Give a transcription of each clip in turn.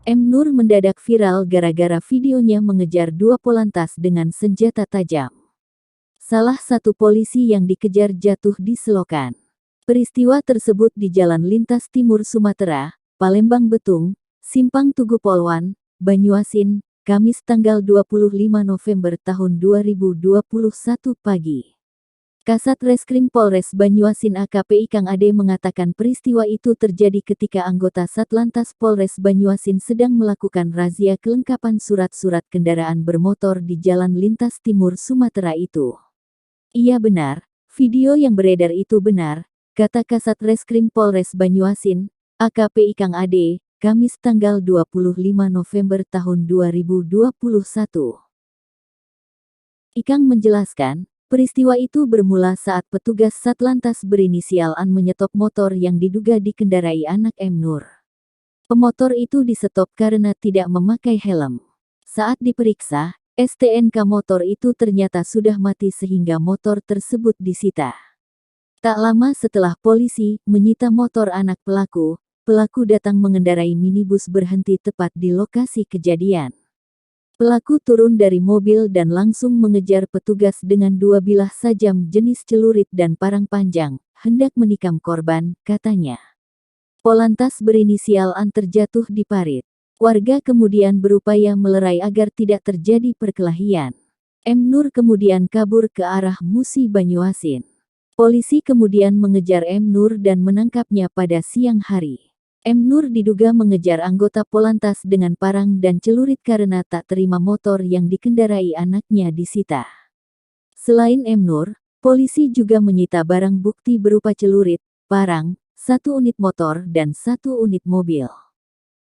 M. Nur mendadak viral gara-gara videonya mengejar dua polantas dengan senjata tajam. Salah satu polisi yang dikejar jatuh di selokan. Peristiwa tersebut di Jalan Lintas Timur Sumatera, Palembang Betung, Simpang Tugu Polwan, Banyuasin, Kamis tanggal 25 November tahun 2021 pagi. Kasat Reskrim Polres Banyuasin AKP Ikang Ade mengatakan peristiwa itu terjadi ketika anggota Satlantas Polres Banyuasin sedang melakukan razia kelengkapan surat-surat kendaraan bermotor di Jalan Lintas Timur Sumatera itu. Iya benar, video yang beredar itu benar, kata Kasat Reskrim Polres Banyuasin, AKP Ikang Ade, Kamis tanggal 25 November tahun 2021. Ikang menjelaskan, peristiwa itu bermula saat petugas Satlantas berinisial AN menyetop motor yang diduga dikendarai anak M. Nur. Pemotor itu disetop karena tidak memakai helm. Saat diperiksa, STNK motor itu ternyata sudah mati sehingga motor tersebut disita. Tak lama setelah polisi menyita motor anak pelaku datang mengendarai minibus berhenti tepat di lokasi kejadian. Pelaku turun dari mobil dan langsung mengejar petugas dengan dua bilah sajam jenis celurit dan parang panjang, hendak menikam korban, katanya. Polantas berinisial AN terjatuh di parit. Warga kemudian berupaya melerai agar tidak terjadi perkelahian. M. Nur kemudian kabur ke arah Musi Banyuasin. Polisi kemudian mengejar M. Nur dan menangkapnya pada siang hari. M. Nur diduga mengejar anggota Polantas dengan parang dan celurit karena tak terima motor yang dikendarai anaknya disita. Selain M. Nur, polisi juga menyita barang bukti berupa celurit, parang, 1 unit motor dan 1 unit mobil.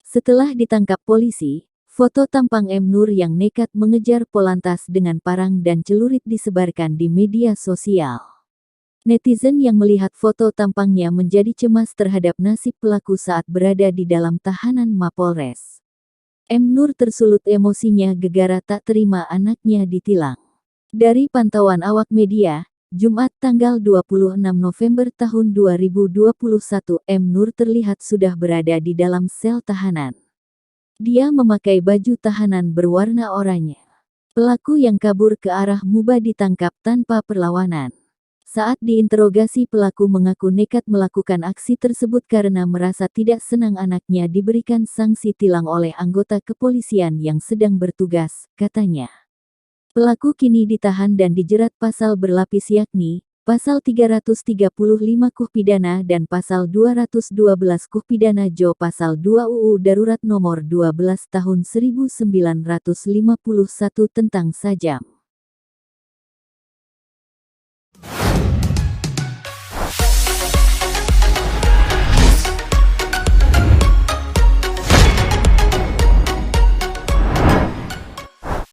Setelah ditangkap polisi, foto tampang M. Nur yang nekat mengejar Polantas dengan parang dan celurit disebarkan di media sosial. Netizen yang melihat foto tampangnya menjadi cemas terhadap nasib pelaku saat berada di dalam tahanan Mapolres. M. Nur tersulut emosinya gegara tak terima anaknya ditilang. Dari pantauan awak media, Jumat tanggal 26 November tahun 2021, M. Nur terlihat sudah berada di dalam sel tahanan. Dia memakai baju tahanan berwarna oranye. Pelaku yang kabur ke arah Muba ditangkap tanpa perlawanan. Saat diinterogasi pelaku mengaku nekat melakukan aksi tersebut karena merasa tidak senang anaknya diberikan sanksi tilang oleh anggota kepolisian yang sedang bertugas, katanya. Pelaku kini ditahan dan dijerat pasal berlapis yakni, pasal 335 KUH pidana dan pasal 212 KUH pidana Jo pasal 2 UU Darurat nomor 12 tahun 1951 tentang sajam.